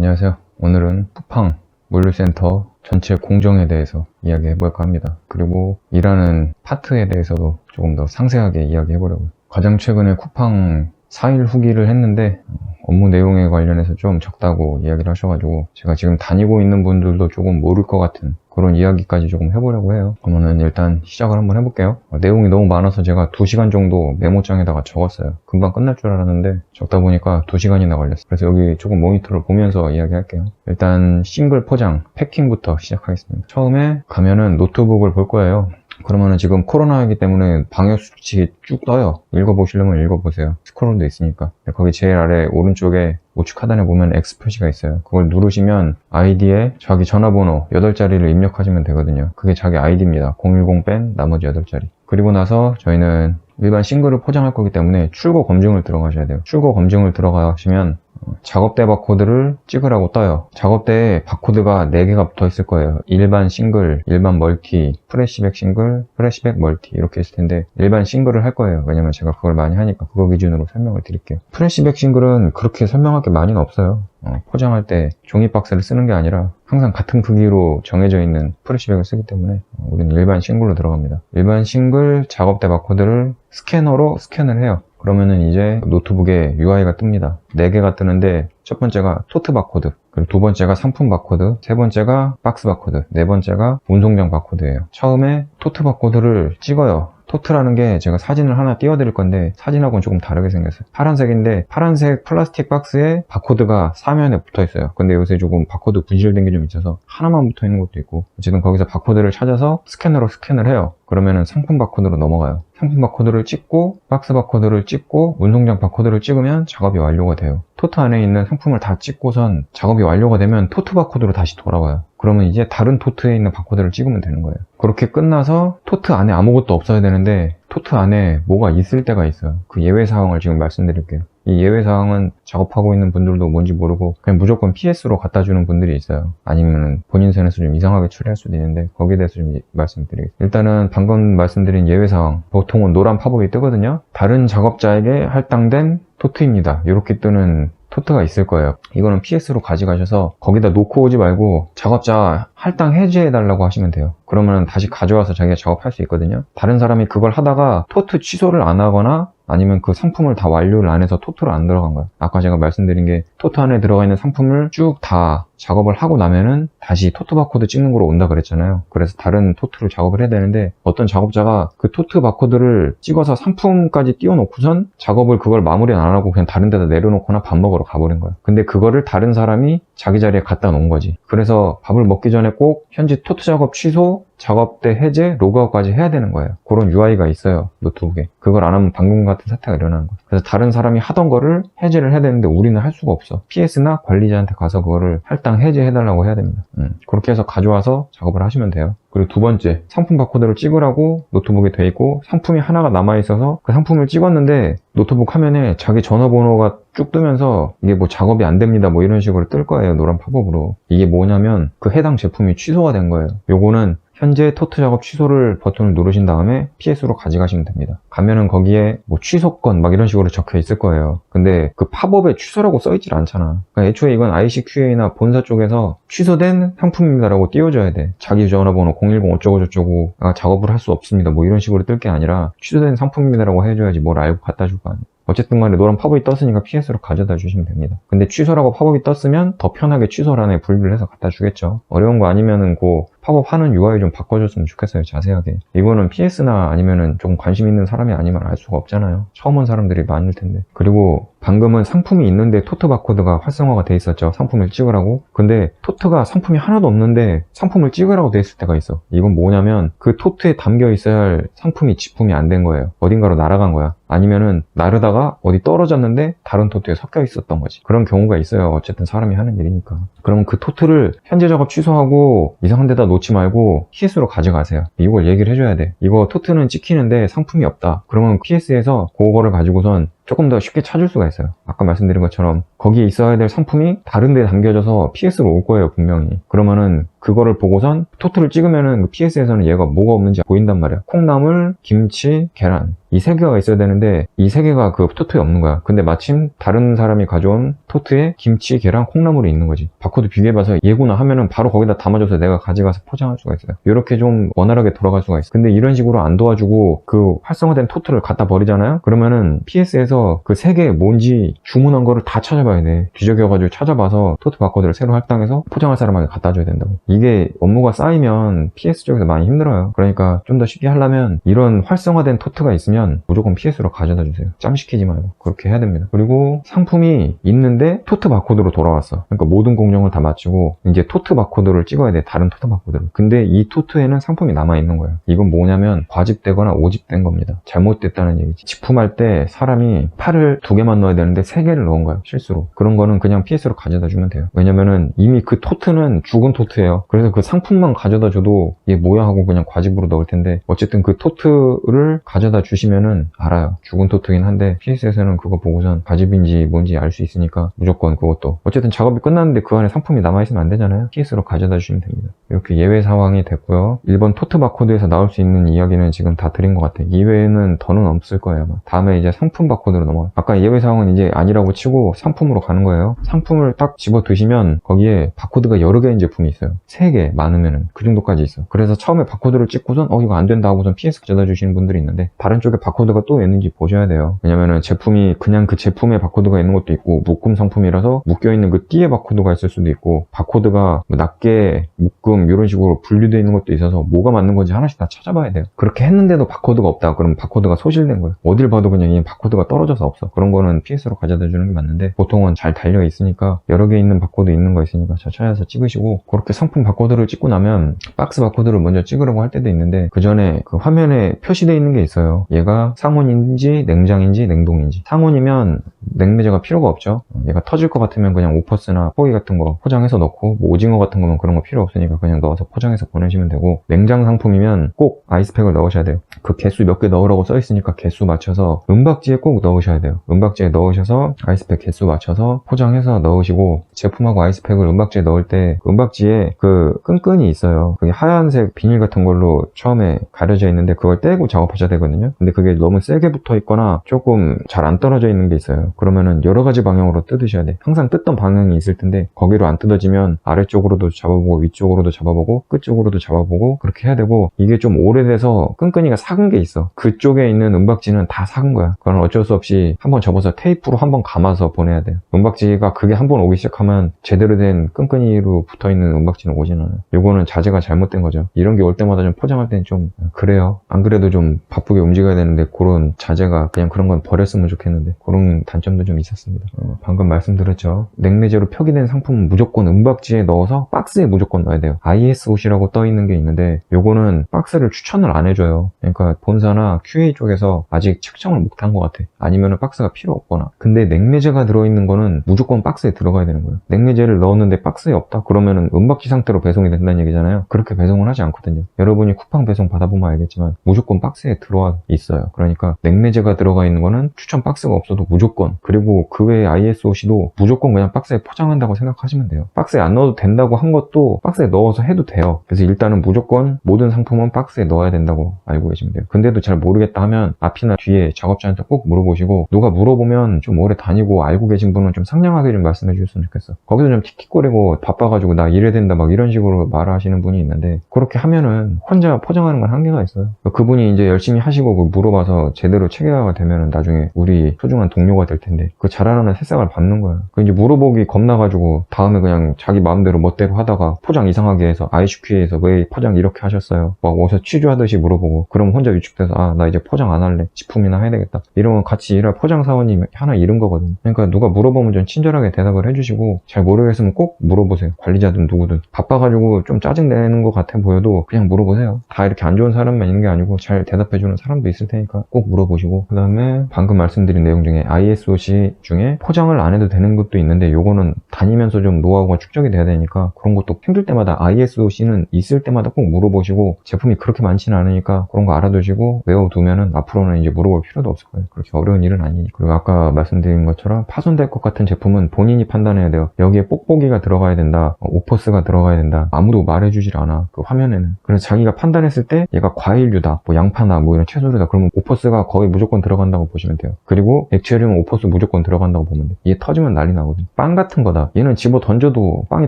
안녕하세요. 오늘은 쿠팡 물류센터 전체 공정에 대해서 이야기해볼까 합니다. 그리고 일하는 파트에 대해서도 조금 더 상세하게 이야기해보려고요. 가장 최근에 쿠팡 4일 후기를 했는데 업무 내용에 관련해서 좀 적다고 이야기를 하셔가지고 제가 지금 다니고 있는 분들도 조금 모를 것 같은 그런 이야기까지 조금 해보려고 해요. 그러면은 일단 시작을 한번 해볼게요. 내용이 너무 많아서 제가 2시간 정도 메모장에다가 적었어요. 금방 끝날 줄 알았는데 적다 보니까 2시간이나 걸렸어요. 그래서 여기 조금 모니터를 보면서 이야기할게요. 일단 싱글 포장, 패킹부터 시작하겠습니다. 처음에 가면은 노트북을 볼 거예요. 그러면은 지금 코로나이기 때문에 방역수칙이 쭉 떠요. 읽어보시려면 읽어보세요. 스크롤도 있으니까. 거기 제일 아래 오른쪽에 우측 하단에 보면 X 표시가 있어요. 그걸 누르시면 아이디에 자기 전화번호 8자리를 입력하시면 되거든요. 그게 자기 아이디입니다. 010 뺀 나머지 8자리. 그리고 나서 저희는 일반 싱글을 포장할 거기 때문에 출고 검증을 들어가셔야 돼요. 출고 검증을 들어가시면 작업대 바코드를 찍으라고 떠요. 작업대에 바코드가 4개가 붙어 있을 거예요. 일반 싱글, 일반 멀티, 프레시백 싱글, 프레시백 멀티 이렇게 있을 텐데 일반 싱글을 할 거예요. 왜냐면 제가 그걸 많이 하니까 그거 기준으로 설명을 드릴게요. 프레시백 싱글은 그렇게 설명할 게 많이는 없어요. 포장할 때 종이 박스를 쓰는 게 아니라 항상 같은 크기로 정해져 있는 프레시백을 쓰기 때문에 우리는 일반 싱글로 들어갑니다. 일반 싱글 작업대 바코드를 스캐너로 스캔을 해요. 그러면은 이제 노트북에 UI가 뜹니다. 4개가 뜨는데 첫 번째가 토트 바코드, 그리고 두 번째가 상품 바코드, 세 번째가 박스 바코드, 네 번째가 운송장 바코드예요. 처음에 토트 바코드를 찍어요. 토트라는 게 제가 사진을 하나 띄워드릴 건데 사진하고는 조금 다르게 생겼어요. 파란색인데 파란색 플라스틱 박스에 바코드가 사면에 붙어 있어요. 근데 요새 조금 바코드 분실된 게 좀 있어서 하나만 붙어 있는 것도 있고 어쨌든 거기서 바코드를 찾아서 스캐너로 스캔을 해요. 그러면은 상품 바코드로 넘어가요. 상품 바코드를 찍고 박스 바코드를 찍고 운송장 바코드를 찍으면 작업이 완료가 돼요. 토트 안에 있는 상품을 다 찍고선 작업이 완료가 되면 토트 바코드로 다시 돌아와요. 그러면 이제 다른 토트에 있는 바코드를 찍으면 되는 거예요. 그렇게 끝나서 토트 안에 아무것도 없어야 되는데 토트 안에 뭐가 있을 때가 있어요. 그 예외 사항을 지금 말씀드릴게요. 이 예외 사항은 작업하고 있는 분들도 뭔지 모르고 그냥 무조건 PS로 갖다 주는 분들이 있어요. 아니면 본인 선에서 좀 이상하게 처리할 수도 있는데 거기에 대해서 좀 말씀드리겠습니다. 일단은 방금 말씀드린 예외 사항, 보통은 노란 팝업이 뜨거든요. 다른 작업자에게 할당된 토트입니다. 이렇게 뜨는 토트가 있을 거예요. 이거는 PS로 가져가셔서 거기다 놓고 오지 말고 작업자 할당 해지해달라고 하시면 돼요. 그러면 다시 가져와서 자기가 작업할 수 있거든요. 다른 사람이 그걸 하다가 토트 취소를 안 하거나 아니면 그 상품을 다 완료를 안 해서 토트로 안 들어간 거예요. 아까 제가 말씀드린 게 토트 안에 들어가 있는 상품을 쭉 다 작업을 하고 나면은 다시 토트 바코드 찍는 거로 온다 그랬잖아요. 그래서 다른 토트를 작업을 해야 되는데 어떤 작업자가 그 토트 바코드를 찍어서 상품까지 띄워놓고선 작업을 그걸 마무리 안 하고 그냥 다른 데다 내려놓거나 밥 먹으러 가버린 거예요. 근데 그거를 다른 사람이 자기 자리에 갖다 놓은 거지. 그래서 밥을 먹기 전에 꼭 현지 토트 작업 취소, 작업대 해제, 로그아웃까지 해야 되는 거예요. 그런 UI가 있어요, 노트북에. 그걸 안 하면 방금 같은 사태가 일어나는 거예요. 그래서 다른 사람이 하던 거를 해제를 해야 되는데 우리는 할 수가 없어. PS나 관리자한테 가서 그거를 할당 해제해달라고 해야 됩니다. 그렇게 해서 가져와서 작업을 하시면 돼요. 그리고 두 번째, 상품 바코드를 찍으라고 노트북에 돼 있고 상품이 하나가 남아있어서 그 상품을 찍었는데 노트북 화면에 자기 전화번호가 쭉 뜨면서 이게 뭐 작업이 안 됩니다 뭐 이런 식으로 뜰 거예요. 노란 팝업으로. 이게 뭐냐면 그 해당 제품이 취소가 된 거예요. 요거는 현재 토트 작업 취소를 버튼을 누르신 다음에 PS로 가져가시면 됩니다. 가면은 거기에 뭐 취소권 막 이런 식으로 적혀 있을 거예요. 근데 그 팝업에 취소라고 써있질 않잖아. 그러니까 애초에 이건 ICQA나 본사 쪽에서 취소된 상품입니다라고 띄워줘야 돼. 자기 전화번호 010 어쩌고저쩌고 작업을 할 수 없습니다 뭐 이런 식으로 뜰 게 아니라 취소된 상품입니다라고 해줘야지 뭘 알고 갖다 줄 거 아니야. 어쨌든 간에 노란 팝업이 떴으니까 PS로 가져다 주시면 됩니다. 근데 취소라고 팝업이 떴으면 더 편하게 취소란에 분류를 해서 갖다 주겠죠. 어려운 거 아니면은 그 팝업 하는 UI 좀 바꿔줬으면 좋겠어요. 자세하게. 이거는 PS나 아니면은 좀 관심 있는 사람이 아니면 알 수가 없잖아요. 처음 온 사람들이 많을 텐데. 그리고 방금은 상품이 있는데 토트 바코드가 활성화가 돼 있었죠. 상품을 찍으라고. 근데 토트가 상품이 하나도 없는데 상품을 찍으라고 돼 있을 때가 있어. 이건 뭐냐면 그 토트에 담겨 있어야 할 상품이 지품이 안 된 거예요. 어딘가로 날아간 거야. 아니면은 나르다가 어디 떨어졌는데 다른 토트에 섞여 있었던 거지. 그런 경우가 있어요. 어쨌든 사람이 하는 일이니까. 그러면 그 토트를 현재 작업 취소하고 이상한 데다 놓지 말고 PS로 가져가세요. 이걸 얘기를 해줘야 돼. 이거 토트는 찍히는데 상품이 없다. 그러면 PS에서 그거를 가지고선 조금 더 쉽게 찾을 수가 있어요. 아까 말씀드린 것처럼 거기에 있어야 될 상품이 다른 데 담겨져서 PS로 올 거예요, 분명히. 그러면은 그거를 보고선 토트를 찍으면은 PS에서는 얘가 뭐가 없는지 보인단 말이야. 콩나물, 김치, 계란. 이 세 개가 있어야 되는데 이 세 개가 그 토트에 없는 거야. 근데 마침 다른 사람이 가져온 토트에 김치, 계란, 콩나물이 있는 거지. 바코드 비교해봐서 얘구나 하면은 바로 거기다 담아줘서 내가 가져가서 포장할 수가 있어요. 이렇게 좀 원활하게 돌아갈 수가 있어. 근데 이런 식으로 안 도와주고 그 활성화된 토트를 갖다 버리잖아요? 그러면은 PS에서 그 세 개 뭔지 주문한 거를 다 찾아봐야 돼. 뒤적여가지고 찾아봐서 토트 바코드를 새로 할당해서 포장할 사람에게 갖다 줘야 된다고. 이게 업무가 쌓이면 PS 쪽에서 많이 힘들어요. 그러니까 좀 더 쉽게 하려면 이런 활성화된 토트가 있으면 무조건 PS로 가져다 주세요. 짬시키지 말고 그렇게 해야 됩니다. 그리고 상품이 있는데 토트 바코드로 돌아왔어. 그러니까 모든 공정을 다 마치고 이제 토트 바코드를 찍어야 돼. 다른 토트 바코드를. 근데 이 토트에는 상품이 남아있는 거예요. 이건 뭐냐면 과집되거나 오집된 겁니다. 잘못됐다는 얘기지. 직품할 때 사람이 팔을 2개만 넣어야 되는데 3개를 넣은 거예요. 실수로. 그런 거는 그냥 PS로 가져다 주면 돼요. 왜냐면은 이미 그 토트는 죽은 토트예요. 그래서 그 상품만 가져다 줘도 얘 뭐야 하고 그냥 과집으로 넣을 텐데 어쨌든 그 토트를 가져다 주시면은 알아요. 죽은 토트긴 한데 PS에서는 그거 보고선 과집인지 뭔지 알 수 있으니까 무조건 그것도 어쨌든 작업이 끝났는데 그 안에 상품이 남아있으면 안 되잖아요. PS로 가져다 주시면 됩니다. 이렇게 예외 상황이 됐고요. 1번 토트 바코드에서 나올 수 있는 이야기는 지금 다 드린 것 같아요. 이외에는 더는 없을 거예요. 아마. 다음에 이제 상품 바코드로 넘어가요. 아까 예외 상황은 이제 아니라고 치고 상품으로 가는 거예요. 상품을 딱 집어 드시면 거기에 바코드가 여러 개인 제품이 있어요. 3개 많으면은 그 정도까지 있어. 그래서 처음에 바코드를 찍고선 이거 안 된다 하고선 PS 가져다 주시는 분들이 있는데 다른 쪽에 바코드가 또 있는지 보셔야 돼요. 왜냐면은 제품이 그냥 그 제품에 바코드가 있는 것도 있고 묶음 상품이라서 묶여있는 그 띠에 바코드가 있을 수도 있고 바코드가 낱개, 묶음 이런 식으로 분류되어 있는 것도 있어서 뭐가 맞는 건지 하나씩 다 찾아봐야 돼요. 그렇게 했는데도 바코드가 없다. 그럼 바코드가 소실된 거예요. 어딜 봐도 그냥 이 바코드가 떨어져서 없어. 그런 거는 PS로 가져다 주는 게 맞는데 보통은 잘 달려 있으니까 여러 개 있는 바코드 있는 거 있으니까 잘 찾아서 찍으시고 그렇게 상품 바코드를 찍고 나면 박스 바코드를 먼저 찍으려고 할 때도 있는데 그 전에 그 화면에 표시되어 있는 게 있어요. 얘가 상온인지 냉장인지 냉동인지. 상온이면 냉매제가 필요가 없죠. 얘가 터질 것 같으면 그냥 오퍼스나 포기 같은 거 포장해서 넣고 뭐 오징어 같은 거면 그런 거 필요 없으니까 그냥 넣어서 포장해서 보내시면 되고 냉장 상품이면 꼭 아이스팩을 넣으셔야 돼요. 그 개수 몇 개 넣으라고 써 있으니까 개수 맞춰서 은박지에 꼭 넣으셔야 돼요. 은박지에 넣으셔서 아이스팩 개수 맞춰서 포장해서 넣으시고 제품하고 아이스팩을 은박지에 넣을 때 은박지에 그 끈끈이 있어요. 그게 하얀색 비닐 같은 걸로 처음에 가려져 있는데 그걸 떼고 작업하셔야 되거든요. 근데 그게 너무 세게 붙어 있거나 조금 잘 안 떨어져 있는 게 있어요. 그러면은 여러 가지 방향으로 뜯으셔야 돼. 항상 뜯던 방향이 있을 텐데 거기로 안 뜯어지면 아래쪽으로도 잡아보고 위쪽으로도 잡아보고 끝쪽으로도 잡아보고 그렇게 해야 되고 이게 좀 오래돼서 끈끈이가 삭은 게 있어. 그쪽에 있는 은박지는 다 삭은 거야. 그건 어쩔 수 없이 한번 접어서 테이프로 한번 감아서 보내야 돼요. 은박지가 그게 한번 오기 시작하면 제대로 된 끈끈이로 붙어있는 은박지는 오진 않아요. 요거는 자재가 잘못된 거죠. 이런 게 올 때마다 좀 포장할 때는 좀 그래요. 안 그래도 좀 바쁘게 움직여야 되는데 그런 자재가 그냥 그런 건 버렸으면 좋겠는데 그런 단점도 좀 있었습니다. 방금 말씀드렸죠. 냉매제로 표기된 상품은 무조건 은박지에 넣어서 박스에 무조건 넣어야 돼요. ISOC라고 떠 있는 게 있는데 요거는 박스를 추천을 안 해줘요. 그러니까 본사나 QA 쪽에서 아직 측정을 못한 것 같아. 아니면은 박스가 필요 없거나. 근데 냉매제가 들어있는 거는 무조건 박스에 들어가야 되는 거예요. 냉매제를 넣었는데 박스에 없다? 그러면은 은박지 상태로 배송이 된다는 얘기잖아요. 그렇게 배송을 하지 않거든요. 여러분이 쿠팡 배송 받아보면 알겠지만 무조건 박스에 들어와 있어요. 그러니까 냉매제가 들어가 있는 거는 추천 박스가 없어도 무조건, 그리고 그 외에 ISOC도 무조건 그냥 박스에 포장한다고 생각하시면 돼요. 박스에 안 넣어도 된다고 한 것도 박스에 넣어서 해도 돼요. 그래서 일단은 무조건 모든 상품은 박스에 넣어야 된다고 알고 계시면 돼요. 근데도 잘 모르겠다 하면 앞이나 뒤에 작업자한테 꼭 물어보시고, 누가 물어보면 좀 오래 다니고 알고 계신 분은 좀 상냥하게 좀 말씀해 주셨으면 좋겠어. 거기서 좀 틱틱거리고 바빠가지고 나 이래야 된다 막 이런 식으로 말하시는 분이 있는데, 그렇게 하면은 혼자 포장하는 건 한계가 있어요. 그분이 이제 열심히 하시고 물어봐서 제대로 체계화가 되면은 나중에 우리 소중한 동료가 될 텐데, 그 잘하는 새싹을 밟는 거야. 그 이제 물어보기 겁나가지고 다음에 그냥 자기 마음대로 멋대로 하다가 포장 이상하게 해서 ICQ에서 왜 포장 이렇게 하셨어요? 막 어디서 취조하듯이 물어보고, 그럼 혼자 위축돼서 아, 나 이제 포장 안 할래. 지품이나 해야 되겠다. 이러면 같이 일할 포장 사원이 하나 잃은 거거든. 그러니까 누가 물어보면 좀 친절하게 대답을 해주시고, 잘 모르겠으면 꼭 물어보세요. 관리자든 누구든. 바빠가지고 좀 짜증내는 것 같아 보여도 그냥 물어보세요. 다 이렇게 안 좋은 사람만 있는 게 아니고 잘 대답해주는 사람도 있을 테니까 꼭 물어보시고, 그 다음에 방금 말씀드린 내용 중에 ISOC 중에 포장을 안 해도 되는 것도 있는데, 요거는 다니면서 좀 노하우가 축적이 돼야 되니까 그런 것도 힘들 때마다 ISOC는 있을 때마다 꼭 물어보시고, 제품이 그렇게 많지는 않으니까 그런 거 알아두시고 외워두면은 앞으로는 이제 물어볼 필요도 없을 거예요. 그렇게 어려운 어려운 일은 아니니. 그리고 아까 말씀드린 것처럼 파손될 것 같은 제품은 본인이 판단해야 돼요. 여기에 뽁뽁이가 들어가야 된다, 오퍼스가 들어가야 된다, 아무도 말해주질 않아, 그 화면에는. 그래서 자기가 판단했을 때 얘가 과일류다, 뭐 양파나 뭐 이런 채소류다, 그러면 오퍼스가 거의 무조건 들어간다고 보시면 돼요. 그리고 액체류는 오퍼스 무조건 들어간다고 보면 돼요. 얘 터지면 난리 나거든. 빵 같은 거다, 얘는 집어 던져도 빵이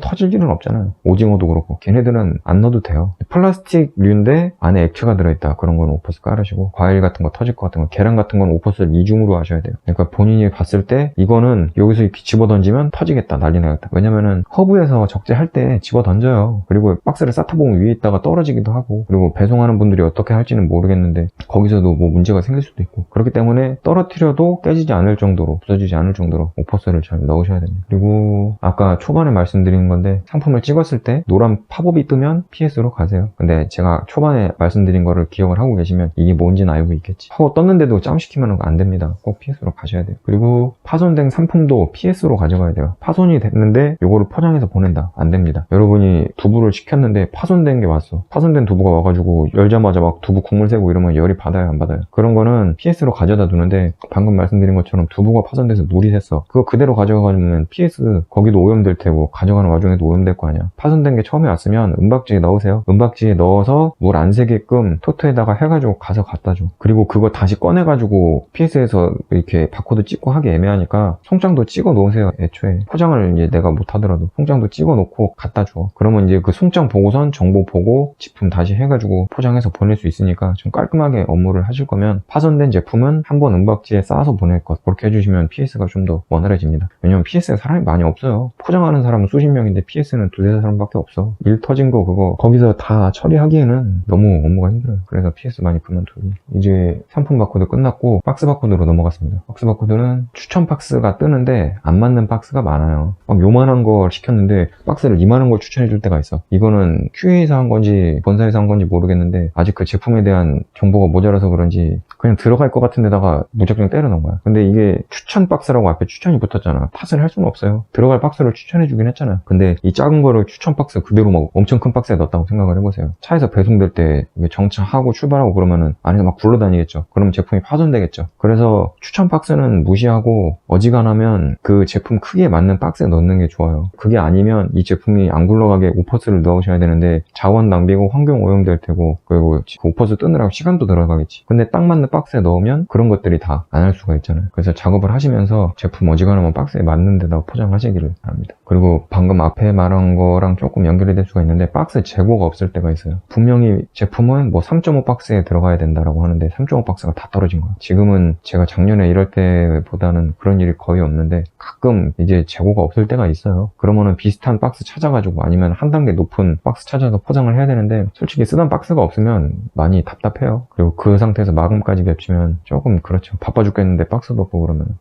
터질 일은 없잖아요. 오징어도 그렇고. 걔네들은 안 넣어도 돼요. 플라스틱류인데 안에 액체가 들어있다, 그런 건 오퍼스 깔으시고, 과일 같은 거 터질 것 같은 거, 계란 같은 건 오퍼스를 이중으로 하셔야 돼요. 그러니까 본인이 봤을 때 이거는 여기서 이렇게 집어 던지면 터지겠다, 난리 나겠다. 왜냐면은 허브에서 적재할 때 집어 던져요. 그리고 박스를 쌓다 보면 위에 있다가 떨어지기도 하고, 그리고 배송하는 분들이 어떻게 할지는 모르겠는데 거기서도 뭐 문제가 생길 수도 있고, 그렇기 때문에 떨어뜨려도 깨지지 않을 정도로, 부서지지 않을 정도로 오퍼스를 잘 넣으셔야 됩니다. 그리고 아까 초반에 말씀드린 건데, 상품을 찍었을 때 노란 팝업이 뜨면 PS로 가세요. 근데 제가 초반에 말씀드린 거를 기억을 하고 계시면 이게 뭔지는 알고 있겠지. 하고 떴는데도 짬시키면 안 됩니다. 꼭 PS로 가셔야 돼요. 그리고 파손된 상품도 PS로 가져가야 돼요. 파손이 됐는데 요거를 포장해서 보낸다, 안 됩니다. 여러분이 두부를 시켰는데 파손된 게 왔어. 파손된 두부가 와가지고 열자마자 막 두부 국물 새고 이러면 열이 받아요, 안 받아요? 그런 거는 PS로 가져다 두는데, 방금 말씀드린 것처럼 두부가 파손돼서 물이 샜어. 그거 그대로 가져가면 PS 거기도 오염될 테고, 가져가는 와중에도 오염될 거 아니야. 파손된 게 처음에 왔으면 은박지에 넣으세요. 은박지에 넣어서 물 안 새게끔 토트에다가 해가지고 가서 갖다 줘. 그리고 그거 다시 꺼내가지고 PS에서 이렇게 바코드 찍고 하기 애매하니까 송장도 찍어 놓으세요. 애초에 포장을 이제 내가 못하더라도 송장도 찍어 놓고 갖다 줘. 그러면 이제 그 송장 보고선 정보 보고 제품 다시 해가지고 포장해서 보낼 수 있으니까 좀 깔끔하게 업무를 하실 거면, 파손된 제품은 한번 은박지에 싸서 보낼 것, 그렇게 해주시면 PS가 좀 더 원활해집니다. 왜냐면 PS에 사람이 많이 없어요. 포장하는 사람은 수십 명인데 PS는 두세 사람밖에 없어. 일 터진 거 그거 거기서 다 처리하기에는 너무 업무가 힘들어요. 그래서 PS 많이 그만두기. 이제 상품 바코드 끝났고 박스 바코드로 넘어갔습니다. 박스 바코드는 추천 박스가 뜨는데 안 맞는 박스가 많아요. 막 요만한 걸 시켰는데 박스를 이만한 걸 추천해 줄 때가 있어. 이거는 QA에서 한 건지 본사에서 한 건지 모르겠는데 아직 그 제품에 대한 정보가 모자라서 그런지 그냥 들어갈 것 같은 데다가 무작정 때려 넣은 거야. 근데 이게 추천 박스라고 앞에 추천이 붙었잖아. 탓을 할 수는 없어요. 들어갈 박스를 추천해 주긴 했잖아. 근데 이 작은 거를 추천 박스 그대로 막 엄청 큰 박스에 넣었다고 생각을 해보세요. 차에서 배송될 때 정차하고 출발하고 그러면은 안에서 막 굴러다니겠죠. 그러면 제품이 파손되겠죠. 그래서 추천 박스는 무시하고 어지간하면 그 제품 크기에 맞는 박스에 넣는 게 좋아요. 그게 아니면 이 제품이 안 굴러가게 오퍼스를 넣으셔야 되는데 자원 낭비고 환경 오염될 테고, 그리고 그 오퍼스 뜨느라고 시간도 들어가겠지. 근데 딱 맞는 박스에 넣으면 그런 것들이 다 안 할 수가 있잖아요. 그래서 작업을 하시면서 제품 어지간하면 박스에 맞는 데다 포장하시기를 바랍니다. 그리고 방금 앞에 말한 거랑 조금 연결이 될 수가 있는데, 박스 재고가 없을 때가 있어요. 분명히 제품은 뭐 3.5 박스에 들어가야 된다라고 하는데 3.5 박스가 다 떨어진 거야. 지금은 제가 작년에 이럴 때보다는 그런 일이 거의 없는데 가끔 이제 재고가 없을 때가 있어요. 그러면은 비슷한 박스 찾아가지고 아니면 한 단계 높은 박스 찾아서 포장을 해야 되는데, 솔직히 쓰던 박스가 없으면 많이 답답해요. 그리고 그 상태에서 마감까지 겹치면 조금 그렇죠. 바빠 죽겠는데 박스도 없고 그러면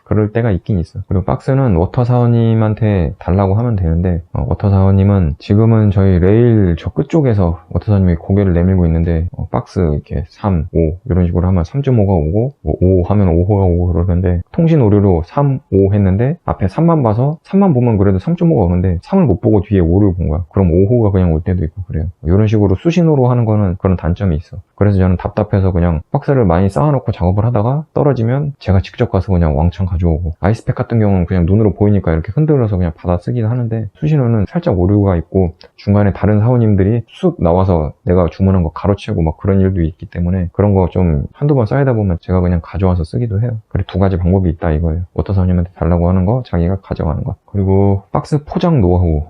그럴 때가 있긴 있어. 그리고 박스는 워터 사원님한테 달라고 하면 되는데, 워터 사원님은 지금은 저희 레일 저 끝쪽에서 워터 사원님이 고개를 내밀고 있는데, 박스 이렇게 3, 5 이런 식으로 하면 3.5가 오고, 뭐 5 하면 5호가 오고 그러는데, 통신 오류로 3, 5 했는데 앞에 3만 봐서 3만 보면 그래도 3.5가 오는데 3을 못 보고 뒤에 5를 본 거야. 그럼 5호가 그냥 올 때도 있고 그래요. 이런 식으로 수신호로 하는 거는 그런 단점이 있어. 그래서 저는 답답해서 그냥 박스를 많이 쌓아놓고 작업을 하다가 떨어지면 제가 직접 가서 그냥 왕창 가져오고, 아이스팩 같은 경우는 그냥 눈으로 보이니까 이렇게 흔들어서 그냥 받아 쓰긴 하는데, 수신호는 살짝 오류가 있고 중간에 다른 사원님들이 쑥 나와서 내가 주문한 거 가로채고 막 그런 일도 있기 때문에 그런 거 좀 한두 번 쌓이다 보면 제가 그냥 가져와서 쓰기도 해요. 그래, 두 가지 방법이 있다 이거예요. 워터 사원님한테 달라고 하는 거, 자기가 가져가는 거. 그리고 박스 포장 노하우,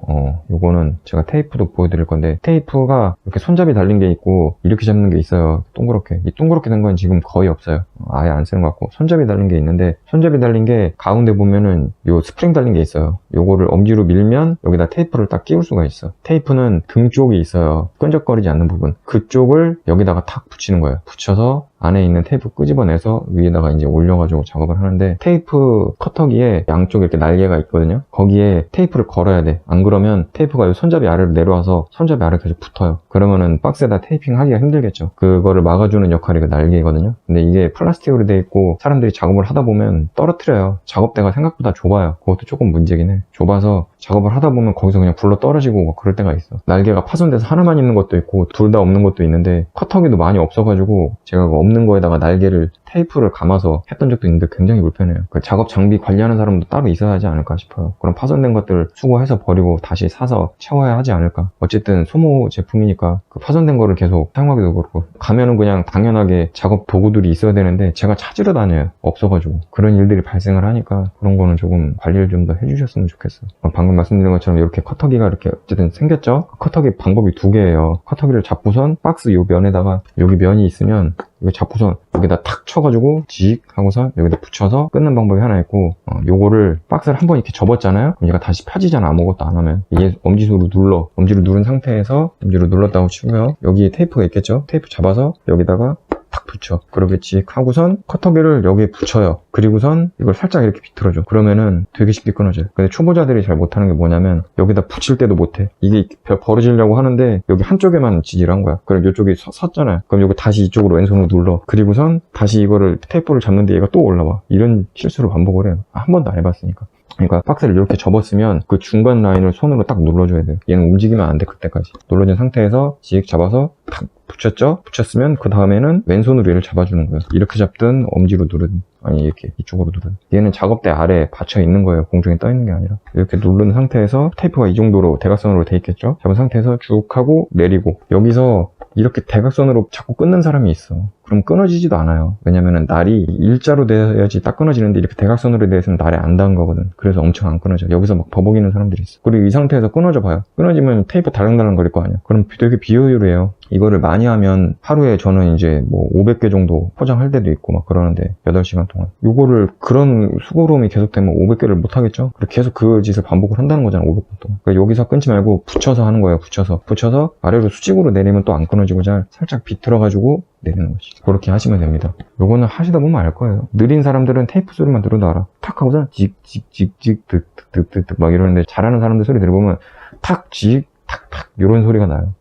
요거는 제가 테이프도 보여드릴 건데, 테이프가 이렇게 손잡이 달린 게 있고 이렇게 잡는 게 있어요. 동그랗게. 이 동그랗게 된 건 지금 거의 없어요. 아예 안 쓰는 것 같고, 손잡이 달린 게 있는데, 손잡이 달린 게 가운데 보면은 요 스프링 달린 게 있어요. 요거를 엄지로 밀면 여기다 테이프를 딱 끼울 수가 있어. 테이프는 등 쪽이 있어요. 끈적거리지 않는 부분. 그쪽을 여기다가 탁 붙이는 거예요. 붙여서 안에 있는 테이프 끄집어내서 위에다가 이제 올려가지고 작업을 하는데, 테이프 커터기에 양쪽에 이렇게 날개가 있거든요. 거기에 테이프를 걸어야 돼. 안 그러면 테이프가 이 손잡이 아래로 내려와서 손잡이 아래 계속 붙어요. 그러면은 박스에다 테이핑 하기가 힘들겠죠. 그거를 막아주는 역할이 그 날개거든요. 근데 이게 플라스틱으로 돼 있고 사람들이 작업을 하다 보면 떨어뜨려요. 작업대가 생각보다 좁아요. 그것도 조금 문제긴 해. 좁아서 작업을 하다 보면 거기서 그냥 굴러 떨어지고 막 그럴 때가 있어. 날개가 파손돼서 하나만 있는 것도 있고 둘 다 없는 것도 있는데, 커터기도 많이 없어가지고 제가 없는 거에다가 날개를 테이프를 감아서 했던 적도 있는데 굉장히 불편해요. 그 작업 장비 관리하는 사람도 따로 있어야 하지 않을까 싶어요. 그럼 파손된 것들 수거해서 버리고 다시 사서 채워야 하지 않을까. 어쨌든 소모 제품이니까 그 파손된 거를 계속 사용하기도 그렇고, 가면은 그냥 당연하게 작업 도구들이 있어야 되는데 제가 찾으러 다녀요. 없어가지고. 그런 일들이 발생을 하니까 그런 거는 조금 관리를 좀 더 해주셨으면 좋겠어요. 방금 말씀드린 것처럼 이렇게 커터기가 이렇게 어쨌든 생겼죠. 커터기 방법이 두 개예요. 커터기를 잡고선 박스 요 면에다가, 여기 면이 있으면 이거 잡고선 여기다 탁 쳐가지고 직 하고서 여기다 붙여서 끊는 방법이 하나 있고, 요거를 박스를 한번 이렇게 접었잖아요. 그럼 얘가 다시 펴지잖아, 아무것도 안 하면. 이게 엄지로 눌러. 엄지로 누른 상태에서, 엄지로 눌렀다고 치고요, 여기에 테이프가 있겠죠. 테이프 잡아서 여기다가 탁 붙여. 그렇게 직 하고선 커터기를 여기에 붙여요. 그리고선 이걸 살짝 이렇게 비틀어줘. 그러면은 되게 쉽게 끊어져요. 근데 초보자들이 잘 못하는 게 뭐냐면, 여기다 붙일 때도 못해. 이게 벌어지려고 하는데 여기 한쪽에만 지지를 한 거야. 그럼 이쪽이 섰잖아요. 그럼 여기 다시 이쪽으로 왼손으로 눌러. 그리고선 다시 이거를 테이프를 잡는데 얘가 또 올라와. 이런 실수를 반복을 해요. 한 번도 안 해봤으니까. 그러니까 박스를 이렇게 접었으면 그 중간 라인을 손으로 딱 눌러줘야 돼요. 얘는 움직이면 안 돼, 그때까지. 눌러준 상태에서 직 잡아서 탁 붙였죠? 붙였으면 그 다음에는 왼손으로 얘를 잡아주는 거예요. 이렇게 잡든 엄지로 누르든, 아니 이렇게 이쪽으로 누르든. 얘는 작업대 아래에 받쳐 있는 거예요. 공중에 떠 있는 게 아니라. 이렇게 누른 상태에서 테이프가 이 정도로 대각선으로 돼 있겠죠? 잡은 상태에서 쭉 하고 내리고, 여기서 이렇게 대각선으로 자꾸 끊는 사람이 있어. 그럼 끊어지지도 않아요. 왜냐면은 날이 일자로 돼야지 딱 끊어지는데, 이렇게 대각선으로 돼있으면 날에 안 닿은 거거든. 그래서 엄청 안 끊어져. 여기서 막 버벅이는 사람들이 있어. 그리고 이 상태에서 끊어져 봐요. 끊어지면 테이프 달랑달랑 거릴 거 아니야. 그럼 되게 비효율이에요. 이거를 많이 하면 하루에 저는 이제 뭐 500개 정도 포장할 때도 있고 막 그러는데, 8시간 동안. 요거를 그런 수고로움이 계속되면 500개를 못 하겠죠? 그리고 계속 그 짓을 반복을 한다는 거잖아, 500번 동안. 그러니까 여기서 끊지 말고 붙여서 하는 거예요. 붙여서 아래로 수직으로 내리면 또 안 끊어지고 잘 살짝 비틀어가지고 내리는 거지. 그렇게 하시면 됩니다. 요거는 하시다 보면 알 거예요. 느린 사람들은 테이프 소리만 들어도 알아. 탁 하고서 찍찍찍찍 득득득득 막 이러는데, 잘하는 사람들 소리 들어보면 탁 찍 탁탁 요런 소리가 나요.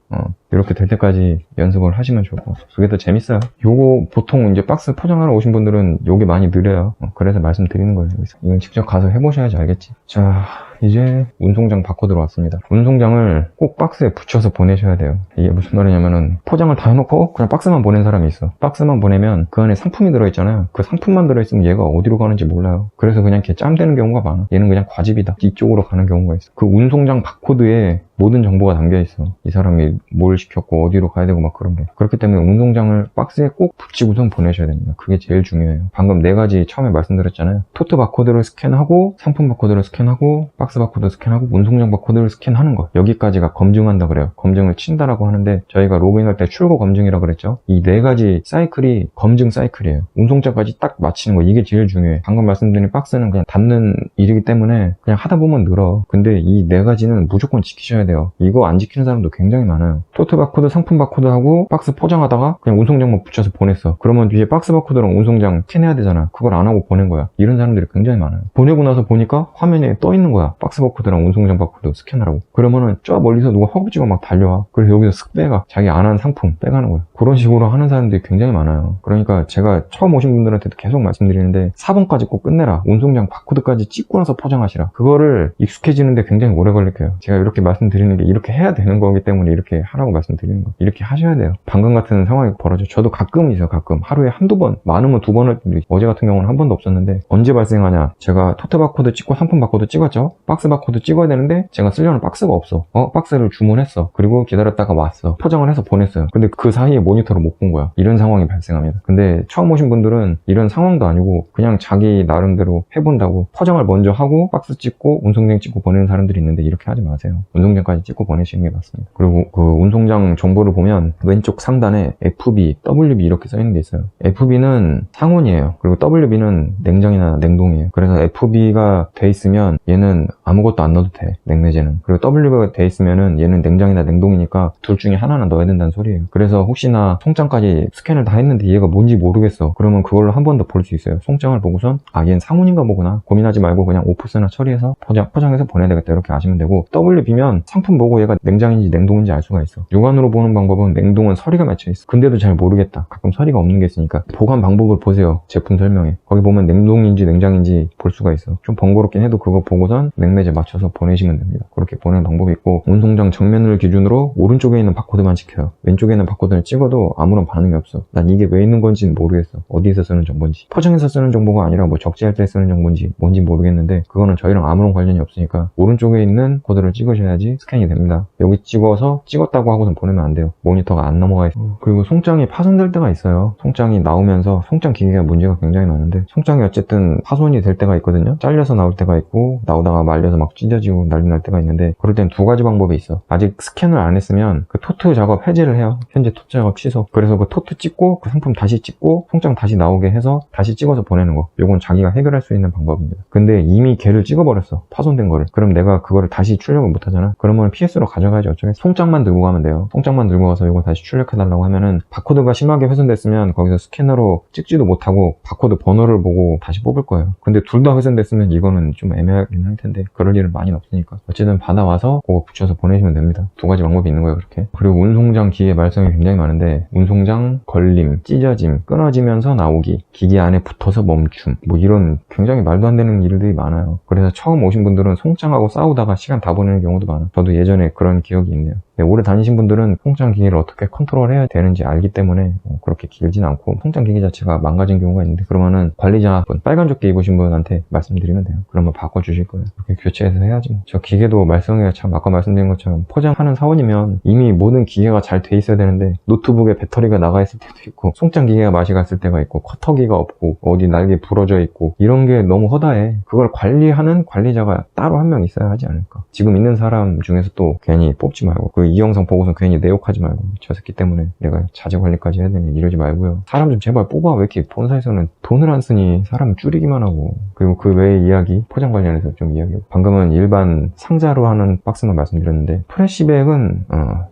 이렇게 될 때까지 연습을 하시면 좋고, 그게 더 재밌어요. 요거 보통 이제 박스 포장하러 오신 분들은 요게 많이 느려요. 그래서 말씀드리는 거예요. 여기서. 이건 직접 가서 해보셔야지 알겠지. 자, 이제 운송장 바코드로 왔습니다. 운송장을 꼭 박스에 붙여서 보내셔야 돼요. 이게 무슨 말이냐면은, 포장을 다 해놓고 그냥 박스만 보낸 사람이 있어. 박스만 보내면 그 안에 상품이 들어있잖아요. 그 상품만 들어있으면 얘가 어디로 가는지 몰라요. 그래서 그냥 걔 짬되는 경우가 많아. 얘는 그냥 과집이다, 이쪽으로 가는 경우가 있어. 그 운송장 바코드에 모든 정보가 담겨 있어. 이 사람이 뭘 시켰고 어디로 가야 되고 막 그런 게. 그렇기 때문에 운송장을 박스에 꼭 붙이고선 보내셔야 됩니다. 그게 제일 중요해요. 방금 4가지 처음에 말씀드렸잖아요. 토트 바코드를 스캔하고, 상품 바코드를 스캔하고, 박스 바코드 스캔하고, 운송장 바코드를 스캔하는 거. 여기까지가 검증한다 그래요. 검증을 친다라고 하는데, 저희가 로그인할 때 출고 검증이라고 그랬죠. 이 4가지 사이클이 검증 사이클이에요. 운송장까지 딱 마치는 거, 이게 제일 중요해. 방금 말씀드린 박스는 그냥 닫는 일이기 때문에 그냥 하다 보면 늘어. 근데 이 4가지는 무조건 지키셔야 돼요. 이거 안 지키는 사람도 굉장히 많아요. 토트 바코드, 상품 바코드하고 박스 포장하다가 그냥 운송장만 붙여서 보냈어. 그러면 뒤에 박스 바코드랑 운송장 스캔해야 되잖아. 그걸 안 하고 보낸 거야. 이런 사람들이 굉장히 많아요. 보내고 나서 보니까 화면에 떠 있는 거야. 박스 바코드랑 운송장 바코드 스캔하라고. 그러면은 저 멀리서 누가 허겁지겁 막 달려와. 그래서 여기서 쓱 빼가. 자기 안 한 상품 빼가는 거야. 그런 식으로 하는 사람들이 굉장히 많아요. 그러니까 제가 처음 오신 분들한테도 계속 말씀드리는데, 4번까지 꼭 끝내라. 운송장 바코드까지 찍고 나서 포장하시라. 그거를 익숙해지는데 굉장히 오래 걸릴 거예요. 제가 이렇게 말씀드리는 게 이렇게 해야 되는 거기 때문에 이렇게 하라고 말씀드리는 거예요. 이렇게 하셔야 돼요. 방금 같은 상황이 벌어져. 저도 가끔 있어요. 가끔. 하루에 한두 번, 많으면 2번 할 때도 있어요. 어제 같은 경우는 한 번도 없었는데, 언제 발생하냐. 제가 토트 바코드 찍고 상품 바코드 찍었죠. 박스 바코드 찍어야 되는데 제가 쓰려는 박스가 없어. 박스를 주문했어. 그리고 기다렸다가 왔어. 포장을 해서 보냈어요. 근데 그 사이에 모니터를 못 본 거야. 이런 상황이 발생합니다. 근데 처음 오신 분들은 이런 상황도 아니고 그냥 자기 나름대로 해본다고 포장을 먼저 하고 박스 찍고 운송장 찍고 보내는 사람들이 있는데, 이렇게 하지 마세요. 운송장까지 찍고 보내시는 게 맞습니다. 그리고 그 운송장 정보를 보면 왼쪽 상단에 FB, WB 이렇게 써있는 게 있어요. FB는 상온이에요. 그리고 WB는 냉장이나 냉동이에요. 그래서 FB가 돼 있으면 얘는 아무것도 안 넣어도 돼, 냉매제는. 그리고 WB가 돼 있으면은 얘는 냉장이나 냉동이니까 둘 중에 하나는 넣어야 된다는 소리예요. 그래서 혹시나 송장까지 스캔을 다 했는데 얘가 뭔지 모르겠어. 그러면 그걸로 한 번 더 볼 수 있어요. 송장을 보고선 얘는 상온인가 보구나, 고민하지 말고 그냥 오프스나 처리해서 포장해서 보내야 되겠다, 이렇게 아시면 되고, WB면 상품 보고 얘가 상자가 냉장인지 냉동인지 알 수가 있어. 육안으로 보는 방법은 냉동은 서리가 맺혀 있어. 근데도 잘 모르겠다. 가끔 서리가 없는 게 있으니까 보관 방법을 보세요. 제품 설명에. 거기 보면 냉동인지 냉장인지 볼 수가 있어. 좀 번거롭긴 해도 그거 보고선 냉매제 맞춰서 보내시면 됩니다. 그렇게 보내는 방법이 있고, 운송장 정면을 기준으로 오른쪽에 있는 바코드만 찍혀요. 왼쪽에 있는 바코드를 찍어도 아무런 반응이 없어. 난 이게 왜 있는 건지는 모르겠어. 어디에서 쓰는 정보인지. 포장해서 쓰는 정보가 아니라 뭐 적재할 때 쓰는 정보인지 뭔지 모르겠는데, 그거는 저희랑 아무런 관련이 없으니까 오른쪽에 있는 코드를 찍으셔야지 스캔이 됩니다. 여기 찍어서 찍었다고 하고선 보내면 안 돼요. 모니터가 안 넘어가 있어요. 그리고 송장이 파손될 때가 있어요. 송장이 나오면서 송장 기계가 문제가 굉장히 많은데, 송장이 어쨌든 파손이 될 때가 있거든요. 잘려서 나올 때가 있고, 나오다가 말려서 막 찢어지고 난리 날 때가 있는데, 그럴 땐 두 가지 방법이 있어. 아직 스캔을 안 했으면 그 토트 작업 해제를 해요. 현재 토트 작업 취소. 그래서 그 토트 찍고 그 상품 다시 찍고 송장 다시 나오게 해서 다시 찍어서 보내는 거. 요건 자기가 해결할 수 있는 방법입니다. 근데 이미 걔를 찍어버렸어. 파손된 거를. 그럼 내가 그거를 다시 출력을 못 하잖아. 그러면 PS로 가져가야지 어쩌겠어. 송장만 들고 가면 돼요. 송장만 들고 가서 이거 다시 출력해달라고 하면은, 바코드가 심하게 훼손됐으면 거기서 스캐너로 찍지도 못하고 바코드 번호를 보고 다시 뽑을 거예요. 근데 둘 다 훼손됐으면 이거는 좀 애매하긴 할 텐데, 그럴 일은 많이 없으니까 어쨌든 받아와서 그거 붙여서 보내시면 됩니다. 두 가지 방법이 있는 거예요. 그렇게. 그리고 운송장 기계 말썽이 굉장히 많은데, 운송장 걸림, 찢어짐, 끊어지면서 나오기, 기계 안에 붙어서 멈춤, 뭐 이런 굉장히 말도 안 되는 일들이 많아요. 그래서 처음 오신 분들은 송장하고 싸우다가 시간 다 보내는 경우도 많아요. 저도 예전에 그런 기억이 있네요. 네, 오래 다니신 분들은 송장 기계를 어떻게 컨트롤해야 되는지 알기 때문에 그렇게 길진 않고, 송장 기계 자체가 망가진 경우가 있는데, 그러면은 관리자분, 빨간 조끼 입으신 분한테 말씀드리면 돼요. 그러면 바꿔주실 거예요. 그렇게 교체해서 해야지 뭐. 저 기계도 말썽이 참, 아까 말씀드린 것처럼 포장하는 사원이면 이미 모든 기계가 잘 돼 있어야 되는데, 노트북에 배터리가 나가 있을 때도 있고, 송장 기계가 맛이 갔을 때가 있고, 커터기가 없고, 어디 날개 부러져 있고, 이런 게 너무 허다해. 그걸 관리하는 관리자가 따로 한 명 있어야 하지 않을까. 지금 있는 사람 중에서 또 괜히 뽑지 말고, 이 영상 보고서 괜히 내 욕하지 말고, 저 새끼 때문에 내가 자재 관리까지 해야 되니 이러지 말고요. 사람 좀 제발 뽑아. 왜 이렇게 본사에서는 돈을 안 쓰니 사람 줄이기만 하고. 그리고 그 외의 이야기, 포장 관련해서 좀 이야기하고, 방금은 일반 상자로 하는 박스만 말씀드렸는데, 프레시백은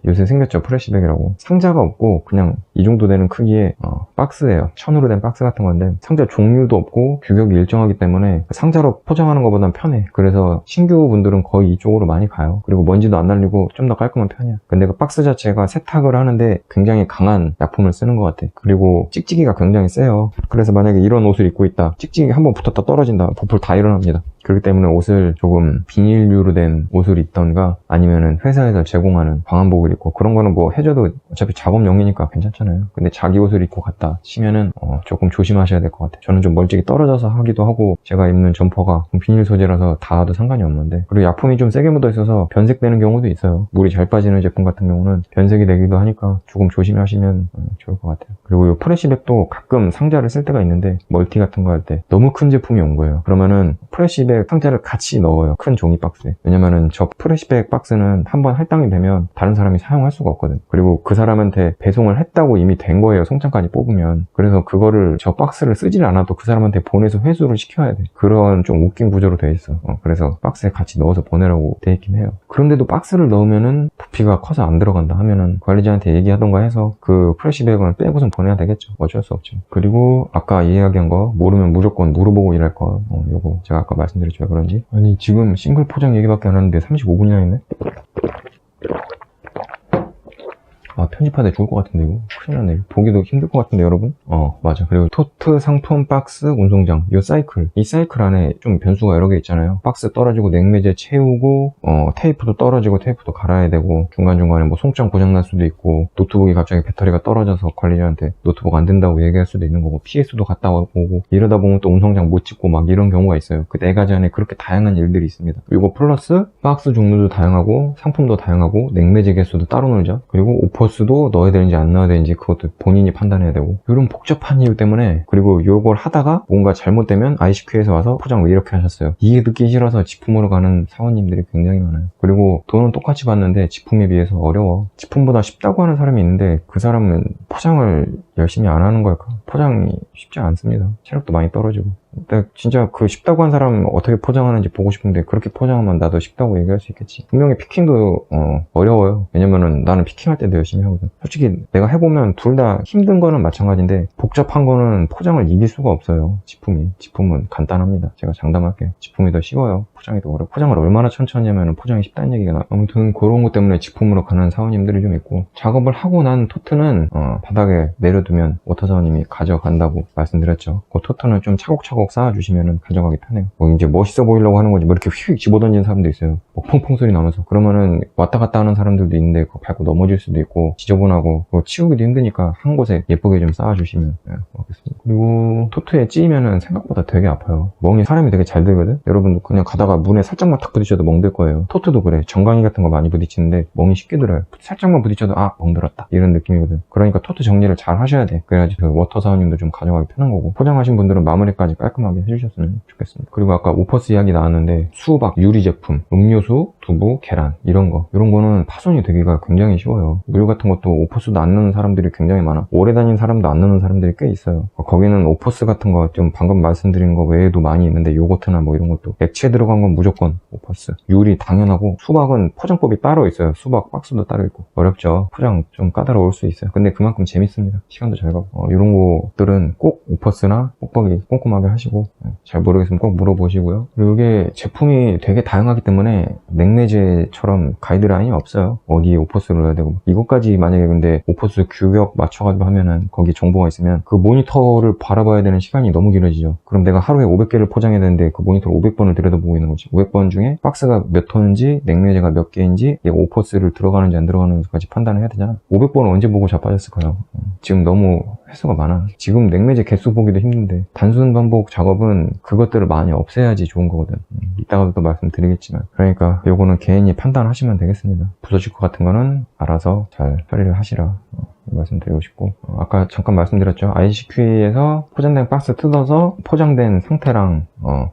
요새 생겼죠. 프레시백이라고. 상자가 없고 그냥 이 정도 되는 크기의 박스예요. 천으로 된 박스 같은 건데, 상자 종류도 없고 규격이 일정하기 때문에 상자로 포장하는 것보단 편해. 그래서 신규 분들은 거의 이쪽으로 많이 가요. 그리고 먼지도 안 날리고 좀 더 깔끔한 편이야. 근데 그 박스 자체가 세탁을 하는데 굉장히 강한 약품을 쓰는 것 같아. 그리고 찍찍이가 굉장히 세요. 그래서 만약에 이런 옷을 입고 있다, 찍찍이 한번 붙었다 떨어진다, 보풀 다 일어납니다. 그렇기 때문에 옷을 조금 비닐류로 된 옷을 입던가, 아니면은 회사에서 제공하는 방한복을 입고, 그런 거는 뭐 해줘도 어차피 작업용이니까 괜찮잖아요. 근데 자기 옷을 입고 갔다 치면은 조금 조심하셔야 될 것 같아요. 저는 좀 멀찍이 떨어져서 하기도 하고, 제가 입는 점퍼가 비닐 소재라서 닿아도 상관이 없는데, 그리고 약품이 좀 세게 묻어 있어서 변색되는 경우도 있어요. 물이 잘 빠지는 제품 같은 경우는 변색이 되기도 하니까 조금 조심하시면 좋을 것 같아요. 그리고 이 프레시백도 가끔 상자를 쓸 때가 있는데, 멀티 같은 거 할 때 너무 큰 제품이 온 거예요. 그러면은 프레시백 상자를 같이 넣어요. 큰 종이 박스에. 왜냐면은 저 프레시백 박스는 한번 할당이 되면 다른 사람이 사용할 수가 없거든. 그리고 그 사람한테 배송을 했다고 이미 된 거예요. 송장까지 뽑으면. 그래서 그거를, 저 박스를 쓰질 않아도 그 사람한테 보내서 회수를 시켜야 돼. 그런 좀 웃긴 구조로 돼 있어. 그래서 박스에 같이 넣어서 보내라고 돼 있긴 해요. 그런데도 박스를 넣으면은 부피가 커서 안 들어간다 하면은 관리자한테 얘기하던가 해서 그 프레시백은 빼고선 보내야 되겠죠. 어쩔 수 없죠. 그리고 아까 이야기한 거, 모르면 무조건 물어보고 일할 거, 요거 제가 아까 말씀드렸죠. 왜 그런지. 아니, 지금 싱글 포장 얘기밖에 안 하는데 35분이나 했네? 편집하다 죽을 것 같은데, 이거 큰일 났네. 보기도 힘들 것 같은데, 여러분. 맞아. 그리고 토트, 상품, 박스, 운송장, 이 사이클 안에 좀 변수가 여러 개 있잖아요. 박스 떨어지고 냉매제 채우고, 테이프도 떨어지고 테이프도 갈아야 되고, 중간중간에 뭐 송장 고장날 수도 있고, 노트북이 갑자기 배터리가 떨어져서 관리자한테 노트북 안 된다고 얘기할 수도 있는 거고, PS도 갔다 오고, 이러다 보면 또 운송장 못 찍고 막 이런 경우가 있어요. 그 네 가지 안에 그렇게 다양한 일들이 있습니다. 이거 플러스 박스 종류도 다양하고, 상품도 다양하고, 냉매제 개수도 따로 놀죠. 그리고 오퍼스도 넣어야 되는지 안 넣어야 되는지 그것도 본인이 판단해야 되고, 이런 복잡한 이유 때문에. 그리고 이걸 하다가 뭔가 잘못되면 ICQ에서 와서 포장 왜 이렇게 하셨어요? 이게 듣기 싫어서 지품으로 가는 사원님들이 굉장히 많아요. 그리고 돈은 똑같이 받는데 지품에 비해서 어려워. 지품보다 쉽다고 하는 사람이 있는데, 그 사람은 포장을 열심히 안 하는 걸까? 포장이 쉽지 않습니다. 체력도 많이 떨어지고. 근데 진짜 그 쉽다고 한 사람 어떻게 포장하는지 보고 싶은데 그렇게 포장하면 나도 쉽다고 얘기할 수 있겠지. 분명히 피킹도 어려워요. 왜냐면은 나는 피킹할 때도 열심히 하거든. 솔직히 내가 해보면 둘 다 힘든 거는 마찬가지인데 복잡한 거는 포장을 이길 수가 없어요. 제품은 간단합니다. 제가 장담할게요. 제품이 더 쉬워요. 포장이 더 어려워. 포장을 얼마나 천천히 하면 포장이 쉽다는 얘기가 나. 아무튼 그런 것 때문에 제품으로 가는 사원님들이 좀 있고, 작업을 하고 난 토트는 바닥에 내려두면 워터 사원님이 가져간다고 말씀드렸죠. 그 토트는 좀 차곡차곡 쌓아주시면 가져가기 편해요. 뭐 이제 멋있어 보이려고 하는 거지 뭐 이렇게 휙 집어던지는 사람도 있어요. 뭐 퐁퐁 소리 나면서. 그러면은 왔다 갔다 하는 사람들도 있는데 그거 밟고 넘어질 수도 있고 지저분하고 그거 치우기도 힘드니까 한 곳에 예쁘게 좀 쌓아주시면 고맙겠습니다. 그리고 토트에 찌면은 생각보다 되게 아파요. 멍이 사람이 되게 잘 들거든. 여러분도 그냥 가다가 문에 살짝만 탁 부딪혀도 멍 들 거예요. 토트도 그래. 정강이 같은 거 많이 부딪히는데 멍이 쉽게 들어요. 살짝만 부딪혀도 멍 들었다 이런 느낌이거든. 그러니까 토트 정리를 잘 하셔야 돼. 그래야지 그 워터 사원님도 좀 가져가기 편한 거고, 포장하신 분들은 마무리까지 깔끔하게 해주셨으면 좋겠습니다. 그리고 아까 오퍼스 이야기 나왔는데 수박, 유리 제품, 음료수, 두부, 계란 이런 거는 파손이 되기가 굉장히 쉬워요. 물 같은 것도 오퍼스도 안 넣는 사람들이 굉장히 많아. 오래 다닌 사람도 안 넣는 사람들이 꽤 있어요. 거기는 오퍼스 같은 거 좀 방금 말씀드린 거 외에도 많이 있는데 요거트나 뭐 이런 것도 액체 들어간 건 무조건 오퍼스. 유리 당연하고, 수박은 포장법이 따로 있어요. 수박 박스도 따로 있고. 어렵죠. 포장 좀 까다로울 수 있어요. 근데 그만큼 재밌습니다. 시간도 잘 가고. 이런 것들은 꼭 오퍼스나 뽁뽁이 꼼꼼하게 하시고, 잘 모르겠으면 꼭 물어보시고요. 그리고 이게 제품이 되게 다양하기 때문에 냉매제처럼 가이드라인이 없어요. 어디에 오퍼스를 넣어야 되고. 이것까지 만약에 근데 오퍼스 규격 맞춰가지고 하면은 거기 정보가 있으면 그 모니터를 바라봐야 되는 시간이 너무 길어지죠. 그럼 내가 하루에 500개를 포장해야 되는데 그 모니터를 500번을 들여다보고 있는 거지. 500번 중에 박스가 몇 톤인지 냉매제가 몇 개인지 얘가 오퍼스를 들어가는지 안 들어가는지까지 판단을 해야 되잖아. 500번을 언제 보고 자빠졌을까요? 지금 너무 횟수가 많아. 지금 냉매제 개수 보기도 힘든데 단순 반복 작업은 그것들을 많이 없애야지 좋은 거거든. 이따가도 또 말씀드리겠지만, 그러니까 요거는 개인이 판단하시면 되겠습니다. 부서질 것 같은 거는 알아서 잘 처리를 하시라 말씀드리고 싶고, 아까 잠깐 말씀드렸죠. ICQ에서 포장된 박스 뜯어서 포장된 상태랑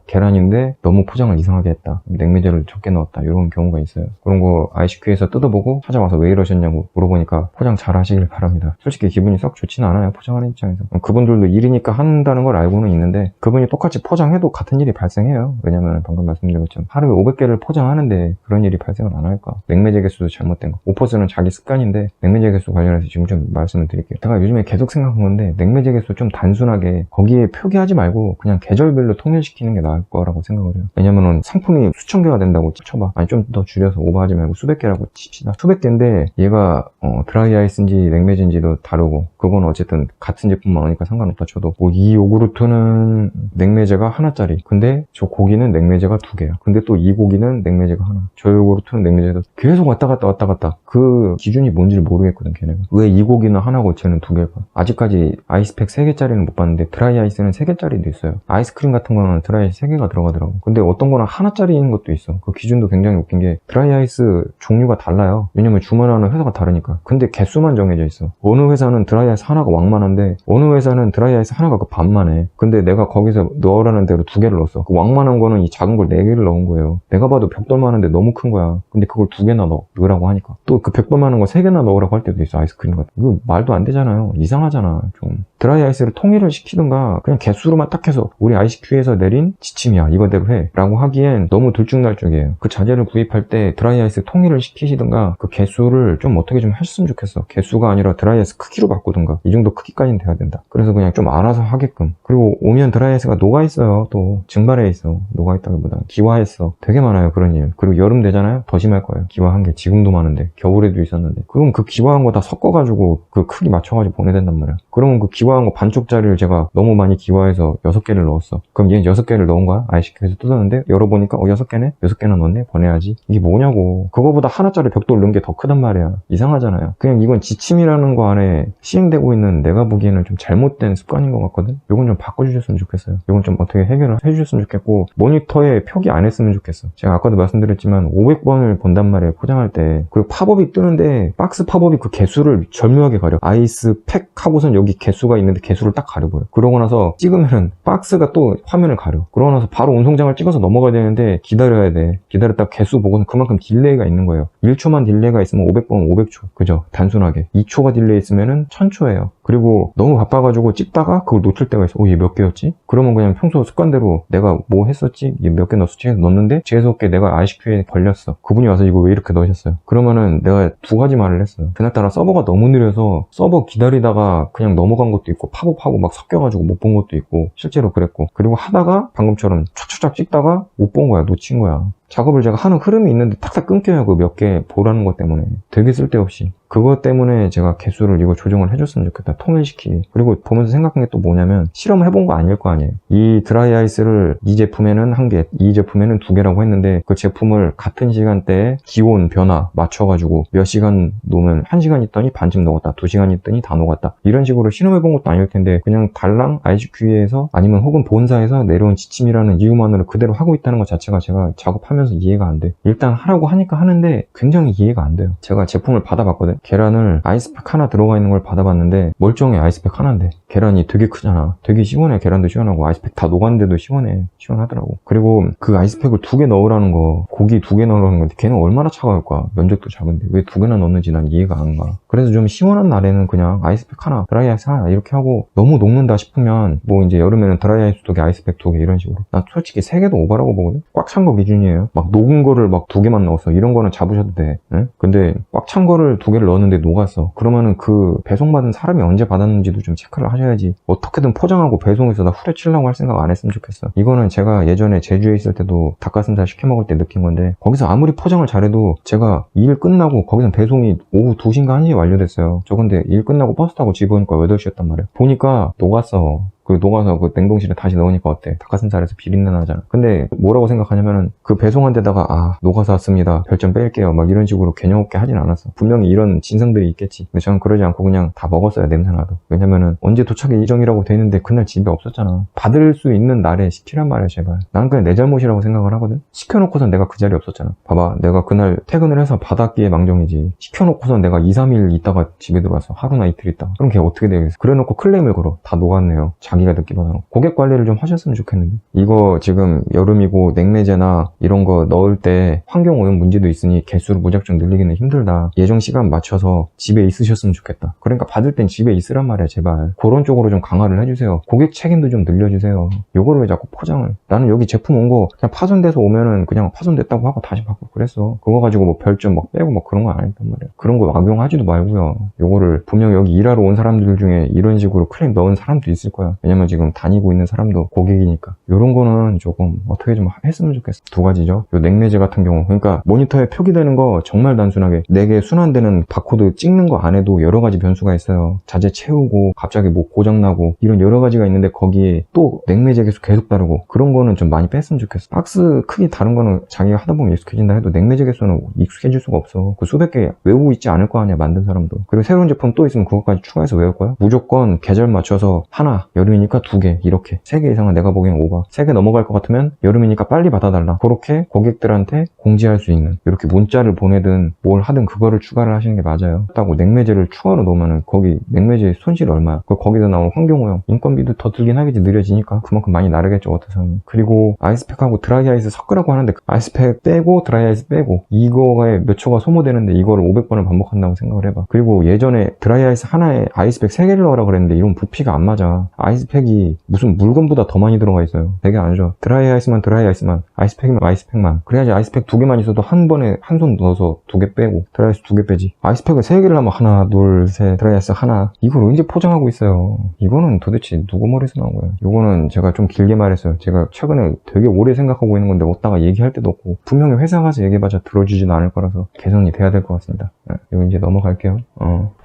계란인데 너무 포장을 이상하게 했다, 냉매제를 적게 넣었다, 이런 경우가 있어요. 그런 거 ICQ에서 뜯어보고 찾아와서 왜 이러셨냐고 물어보니까 포장 잘 하시길 바랍니다. 솔직히 기분이 썩 좋지는 않아요, 포장하는 입장에서. 그분들도 일이니까 한다는 걸 알고는 있는데 그분이 똑같이 포장해도 같은 일이 발생해요. 왜냐면 방금 말씀드린 것처럼 하루에 500개를 포장하는데 그런 일이 발생을 안 할까. 냉매제 개수도 잘못된 거. 오퍼스는 자기 습관인데 냉매제 개수 관련해서 지금 좀 말씀을 드릴게요. 제가 요즘에 계속 생각한 건데, 냉매제 개수 좀 단순하게 거기에 표기하지 말고 그냥 계절별로 통일시키는 게 나을 거라고 생각을 해요. 왜냐면은 상품이 수천 개가 된다고 쳐봐. 아니 좀 더 줄여서 오버하지 말고 수백 개라고 칩시다. 수백 개인데 얘가 드라이 아이스인지 냉매제인지도 다르고, 그건 어쨌든 같은 제품만 하니까 상관없다 쳐도, 뭐 이 요구르트는 냉매제가 하나짜리, 근데 저 고기는 냉매제가 2개야. 근데 또 이 고기는 냉매제가 하나, 저 요구르트는 냉매제가 계속 왔다 갔다. 그 기준이 뭔지를 모르겠거든, 걔네가. 왜 이 고기는 하나고 쟤는 2개가. 아직까지 아이스팩 3개짜리는 못 봤는데 드라이 아이스는 3개짜리도 있어요. 아이스크림 같은 거는 드라이 아이스 3개가 들어가더라고. 근데 어떤 거는 하나짜리인 것도 있어. 그 기준도 굉장히 웃긴 게, 드라이 아이스 종류가 달라요. 왜냐면 주문하는 회사가 다르니까. 근데 개수만 정해져 있어. 어느 회사는 드라이 아이스 하나가 왕만한데 어느 회사는 드라이 아이스 하나가 그 반만 해. 근데 내가 거기서 넣으라는 대로 2개를 넣었어. 그 왕만한 거는 이 작은 걸 4개를 넣은 거예요. 내가 봐도 벽돌 많은데 너무 큰 거야. 근데 그걸 2개나 넣으라고 하니까, 또 그 벽돌 많은 거 3개나 넣으라고 할 때도 있어. 아이스크림 같은 거. 이거 말도 안 되잖아요. 이상하잖아 좀. 드라이 아이스를 통일을 시키든가 그냥 개수로만 딱 해서 우리 ICQ에서 내린 지침이야, 이거대로 해 라고 하기엔 너무 들쭉날쭉이에요. 그 자재를 구입할 때 드라이 아이스 통일을 시키시든가 그 개수를 좀 어떻게 좀 하셨으면 좋겠어. 개수가 아니라 드라이 아이스 크기로 바꾸든가, 이 정도 크기까지는 돼야 된다. 그래서 그냥 좀 알아서 하게끔. 그리고 오면 드라이 아이스가 녹아있어요. 또 증발해 있어. 녹아있다기보다 기화했어. 되게 많아요, 그런 일. 그리고 여름 되잖아요, 더 심할 거예요. 기화한 게 지금도 많은데, 겨울에도 있었는데. 그럼 그 기화한 거 다 섞어가지고 그 크기 맞춰가지고 보내야 된단 말이야. 그러면 그 기화한 거 반쪽짜리를 제가 너무 많이 기화해서 6개를 넣었어. 그럼 얘는 6개를 넣은 거야. ICQ에서 뜯었는데 열어보니까 6개네? 6개나 넣었네? 보내야지. 이게 뭐냐고. 그거보다 하나짜리 벽돌 넣은 게 더 크단 말이야. 이상하잖아요. 그냥 이건 지침이라는 거 안에 시행되고 있는, 내가 보기에는 좀 잘못된 습관인 것 같거든. 이건 좀 바꿔주셨으면 좋겠어요. 이건 좀 어떻게 해결을 해주셨으면 좋겠고, 모니터에 표기 안 했으면 좋겠어. 제가 아까도 말씀드렸지만 500번을 본단 말이에요, 포장할 때. 그리고 팝업이 뜨는데 박스 팝업이 그 개수를 절묘하게 가려. 아이스팩 하고선 여기 개수가 있는데 개수를 딱 가려버려. 그러고 나서 찍으면은 박스가 또 화면을 가려. 그러고 나서 바로 운송장을 찍어서 넘어가야 되는데 기다려야 돼. 기다렸다 개수 보고는 그만큼 딜레이가 있는 거예요. 1초만 딜레이가 있으면 500번 500초. 그죠? 단순하게. 2초가 딜레이 있으면은 1000초예요. 그리고 너무 바빠가지고 찍다가 그걸 놓칠 때가 있어. 얘 몇 개였지? 그러면 그냥 평소 습관대로 내가 뭐 했었지? 얘 몇 개 넣었지? 해서 넣었는데 재수없게 내가 ICQ에 걸렸어. 그분이 와서 이거 왜 이렇게 넣으셨어요? 그러면은 내가 두 가지 말을 했어요. 그날따라 서버가 너무 느려서 서버 기다리다가 그냥 넘어간 것도 있고 파고 막 섞여가지고 못 본 것도 있고 실제로 그랬고, 그리고 하다가 방금처럼 촥촥촥 찍다가 못 본 거야. 놓친 거야. 작업을 제가 하는 흐름이 있는데 탁탁 끊겨요. 그 몇 개 보라는 것 때문에. 되게 쓸데없이. 그것 때문에 제가 개수를 이거 조정을 해줬으면 좋겠다. 통일시키기. 그리고 보면서 생각한 게 또 뭐냐면 실험을 해본 거 아닐 거 아니에요. 이 드라이 아이스를 이 제품에는 1개, 이 제품에는 2개라고 했는데 그 제품을 같은 시간대에 기온 변화 맞춰가지고 몇 시간 놓으면 1시간 있더니 반쯤 녹았다. 2시간 있더니 다 녹았다. 이런 식으로 실험해본 것도 아닐 텐데 그냥 달랑 IGQ에서 아니면 혹은 본사에서 내려온 지침이라는 이유만으로 그대로 하고 있다는 것 자체가 제가 작업하면서 이해가 안 돼. 일단 하라고 하니까 하는데 굉장히 이해가 안 돼요. 제가 제품을 받아봤거든. 계란을 아이스팩 하나 들어가 있는 걸 받아봤는데 멀쩡해. 아이스팩 하나인데 계란이 되게 크잖아. 되게 시원해. 계란도 시원하고 아이스팩 다 녹았는데도 시원하더라고. 그리고 그 아이스팩을 2개 넣으라는 거, 고기 2개 넣으라는 건데 걔는 얼마나 차가울까? 면적도 작은데 왜 2개나 넣는지 난 이해가 안 가. 그래서 좀 시원한 날에는 그냥 아이스팩 하나, 드라이 아이스 하나 이렇게 하고, 너무 녹는다 싶으면 뭐 이제 여름에는 드라이 아이스 2개, 아이스팩 2개 이런 식으로. 난 솔직히 3개도 오바라고 보거든. 꽉 찬 거 기준이에요. 막 녹은 거를 막 2개만 넣었어. 이런 거는 잡으셔도 돼. 네? 근데 꽉 찬 거를 2개를 넣었는데 녹았어. 그러면은 그 배송받은 사람이 언제 받았는지도 좀 체크를 하셔야지. 어떻게든 포장하고 배송해서 나 후려치려고 할 생각 안 했으면 좋겠어. 이거는 제가 예전에 제주에 있을 때도 닭가슴살 시켜 먹을 때 느낀 건데, 거기서 아무리 포장을 잘해도 제가 일 끝나고 거기서 배송이 오후 2시인가 1시에 완료됐어요. 저 근데 일 끝나고 버스 타고 집에 오니까 8시였단 말이야. 보니까 녹았어. 녹아서 그 냉동실에 다시 넣으니까 어때? 닭가슴살에서 비린내 나잖아. 근데 뭐라고 생각하냐면은 그 배송한 데다가 녹아서 왔습니다. 별점 뺄게요. 막 이런 식으로 개념 없게 하진 않았어. 분명히 이런 진상들이 있겠지. 근데 저는 그러지 않고 그냥 다 먹었어요. 냄새나도. 왜냐면은 언제 도착 예정이라고 돼 있는데 그날 집에 없었잖아. 받을 수 있는 날에 시키란 말이야, 제발. 난 그냥 내 잘못이라고 생각을 하거든. 시켜놓고선 내가 그 자리에 없었잖아. 봐봐, 내가 그날 퇴근을 해서 받았기에 망정이지. 시켜놓고선 내가 2, 3일 있다가 집에 들어왔어. 하루나 이틀 있다가. 그럼 걔 어떻게 되겠어? 그래놓고 클레임을 걸어. 다 녹았네요. 자기가 느끼거나. 고객 관리를 좀 하셨으면 좋겠는데. 이거 지금 여름이고 냉매제나 이런 거 넣을 때 환경오염 문제도 있으니 개수를 무작정 늘리기는 힘들다. 예정 시간 맞춰서 집에 있으셨으면 좋겠다. 그러니까 받을 땐 집에 있으란 말이야, 제발. 그런 쪽으로 좀 강화를 해주세요. 고객 책임도 좀 늘려주세요. 요거를 왜 자꾸 포장을. 나는 여기 제품 온 거 그냥 파손돼서 오면은 그냥 파손됐다고 하고 다시 받고 그랬어. 그거 가지고 뭐 별점 막 빼고 막 그런 거 안 했단 말이야. 그런 거 악용하지도 말고요. 요거를 분명 여기 일하러 온 사람들 중에 이런 식으로 클레임 넣은 사람도 있을 거야. 왜냐면 지금 다니고 있는 사람도 고객이니까. 요런 거는 조금 어떻게 좀 했으면 좋겠어. 2가지죠. 요 냉매제 같은 경우, 그러니까 모니터에 표기되는 거 정말 단순하게 4개 순환되는 바코드 찍는 거 안에도 여러 가지 변수가 있어요. 자재 채우고 갑자기 뭐 고장나고 이런 여러 가지가 있는데 거기에 또 냉매제 계속 다르고, 그런 거는 좀 많이 뺐으면 좋겠어. 박스 크기 다른 거는 자기가 하다 보면 익숙해진다 해도 냉매제 개수는 익숙해질 수가 없어. 그 수백 개 외우고 있지 않을 거 아니야, 만든 사람도. 그리고 새로운 제품 또 있으면 그것까지 추가해서 외울 거야. 무조건 계절 맞춰서 하나, 여름이니까 2개, 이렇게 3개 이상은 내가 보기엔 오바. 3개 넘어갈 것 같으면 여름이니까 빨리 받아달라. 그렇게 고객들한테 공지할 수 있는, 이렇게 문자를 보내든 뭘 하든 그거를 추가를 하시는 게 맞아요. 그렇다고 냉매제를 추가로 넣으면은 거기 냉매제 손실 얼마야? 거기서 나오는 환경오염, 인건비도 더 들긴 하겠지. 느려지니까 그만큼 많이 나르겠죠, 어떠서는. 그리고 아이스팩하고 드라이 아이스 섞으라고 하는데 아이스팩 빼고 드라이 아이스 빼고 이거에 몇 초가 소모되는데 이거를 500번을 반복한다고 생각을 해봐. 그리고 예전에 드라이 아이스 하나에 아이스팩 3개를 넣으라 그랬는데 이런 부피가 안 맞아. 아이스팩이 무슨 물건보다 더 많이 들어가 있어요. 되게 안 좋아. 드라이 아이스만 드라이 아이스만, 아이스팩이면 아이스팩만. 그래야지 아이스팩 2개만 있어도 한 번에 한 손 넣어서 2개 빼고 드라이 아이스 2개 빼지. 아이스팩을 3개를 하면 하나, 둘, 셋, 드라이 아이스 하나. 이걸 언제 포장하고 있어요? 이거는 도대체 누구 머리에서 나온 거예요? 이거는 제가 좀 길게 말했어요. 제가 최근에 되게 오래 생각하고 있는 건데 어디다가 얘기할 데도 없고, 분명히 회사 가서 얘기해봤자 들어주지는 않을 거라서 개선이 돼야 될 것 같습니다. 이거 이제 넘어갈게요.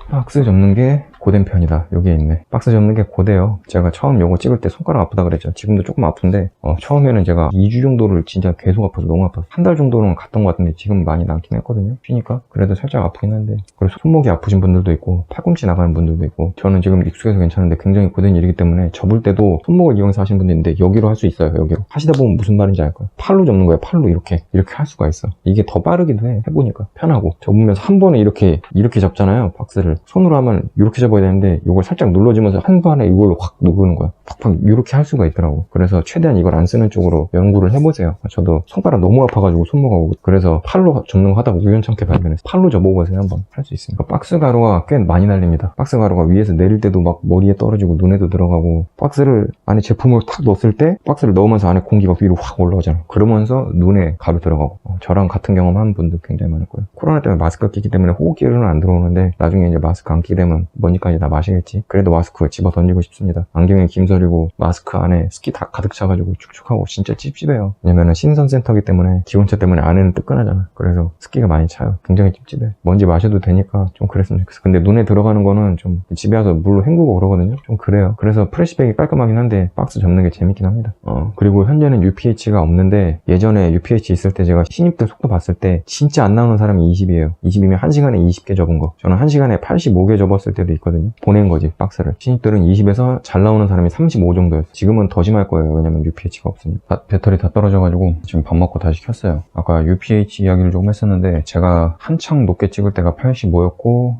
박스 접는 게 고된 편이다. 여기에 있네. 박스 접는 게 고돼요. 제가 처음 요거 찍을 때 손가락 아프다 그랬죠. 지금도 조금 아픈데 처음에는 제가 2주 정도를 진짜 계속 아파서 너무 아파서 한 달 정도는 갔던 것 같은데 지금 많이 남긴 했거든요. 쉬니까. 그래도 살짝 아프긴 한데, 그리고 손목이 아프신 분들도 있고 팔꿈치 나가는 분들도 있고, 저는 지금 익숙해서 괜찮은데 굉장히 고된 일이기 때문에 접을 때도 손목을 이용해서 하시는 분도 있는데 여기로 할 수 있어요. 여기로 하시다 보면 무슨 말인지 알 거예요. 팔로 접는 거예요. 팔로 이렇게 할 수가 있어. 이게 더 빠르기도 해. 해보니까 편하고. 접으면서 한 번에 이렇게 접잖아요. 박스를 손으로 하면 이렇게 접어야 접어야 되는데 이걸 살짝 눌러주면서 한 번에 이걸로 확 누르는 거야. 팍팍 이렇게 할 수가 있더라고. 그래서 최대한 이걸 안 쓰는 쪽으로 연구를 해보세요. 저도 손가락 너무 아파가지고 손목하고 그래서 팔로 접는 거 하다가 우연찮게 발견해서 팔로 접어보세요. 한번 할 수 있습니다. 박스 가루가 꽤 많이 날립니다. 박스 가루가 위에서 내릴 때도 막 머리에 떨어지고 눈에도 들어가고, 박스를 안에 제품을 탁 넣었을 때 박스를 넣으면서 안에 공기가 위로 확 올라오잖아. 그러면서 눈에 가루 들어가고. 저랑 같은 경험 한 분도 굉장히 많을 거예요. 코로나 때문에 마스크 끼기 때문에 호흡기는 안 들어오는데 나중에 이제 마스크 안 끼게 되면 먼지까지 다 마시겠지. 그래도 마스크 집어 던지고 싶습니다. 안경에 김서리고 마스크 안에 습기 다 가득 차가지고 축축하고 진짜 찝찝해요. 왜냐면은 신선센터기 때문에 기온차 때문에 안에는 뜨끈하잖아. 그래서 습기가 많이 차요. 굉장히 찝찝해. 먼지 마셔도 되니까 좀 그랬으면 좋겠어. 근데 눈에 들어가는 거는 좀 집에 와서 물로 헹구고 그러거든요. 좀 그래요. 그래서 프레시백이 깔끔하긴 한데 박스 접는 게 재밌긴 합니다. 그리고 현재는 UPH가 없는데 예전에 UPH 있을 때 제가 신입들 속도 봤을 때 진짜 안 나오는 사람이 20이에요. 20이면 1시간에 20개 접은 거. 저는 1시간에 85개 접었을 때도 있거든요. 보낸 거지, 박스를. 신입들은 20에서 잘 나오는 사람이 35 정도였어요. 지금은 더 심할 거예요. 왜냐면 UPH가 없으니까. 배터리 다 떨어져가지고 지금 밥 먹고 다시 켰어요. 아까 UPH 이야기를 조금 했었는데 제가 한창 높게 찍을 때가 85였고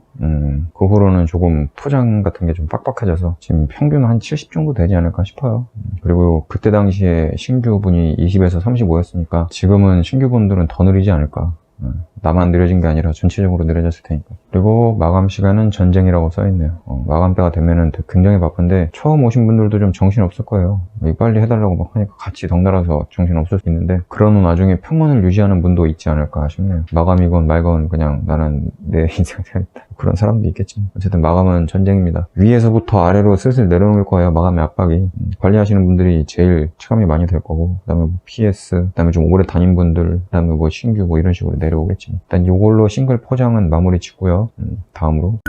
그 후로는 조금 포장 같은 게 좀 빡빡해져서 지금 평균 한 70 정도 되지 않을까 싶어요. 그리고 그때 당시에 신규분이 20에서 35였으니까 지금은 신규분들은 더 느리지 않을까. 나만 느려진 게 아니라 전체적으로 느려졌을 테니까. 그리고 마감 시간은 전쟁이라고 써있네요. 마감 때가 되면은 굉장히 바쁜데 처음 오신 분들도 좀 정신 없을 거예요. 빨리 해달라고 막 하니까 같이 덩달아서 정신 없을 수 있는데, 그런 와중에 평온을 유지하는 분도 있지 않을까 싶네요. 마감이건 말건 그냥 나는 내 인생 살겠다, 그런 사람도 있겠지. 어쨌든 마감은 전쟁입니다. 위에서부터 아래로 슬슬 내려놓을 거예요. 마감의 압박이. 관리하시는 분들이 제일 체감이 많이 될 거고, 그 다음에 뭐 PS, 그 다음에 좀 오래 다닌 분들, 그 다음에 뭐 신규 뭐 이런 식으로 내려오겠지. 일단 이걸로 싱글 포장은 마무리 짓고요. 다음으로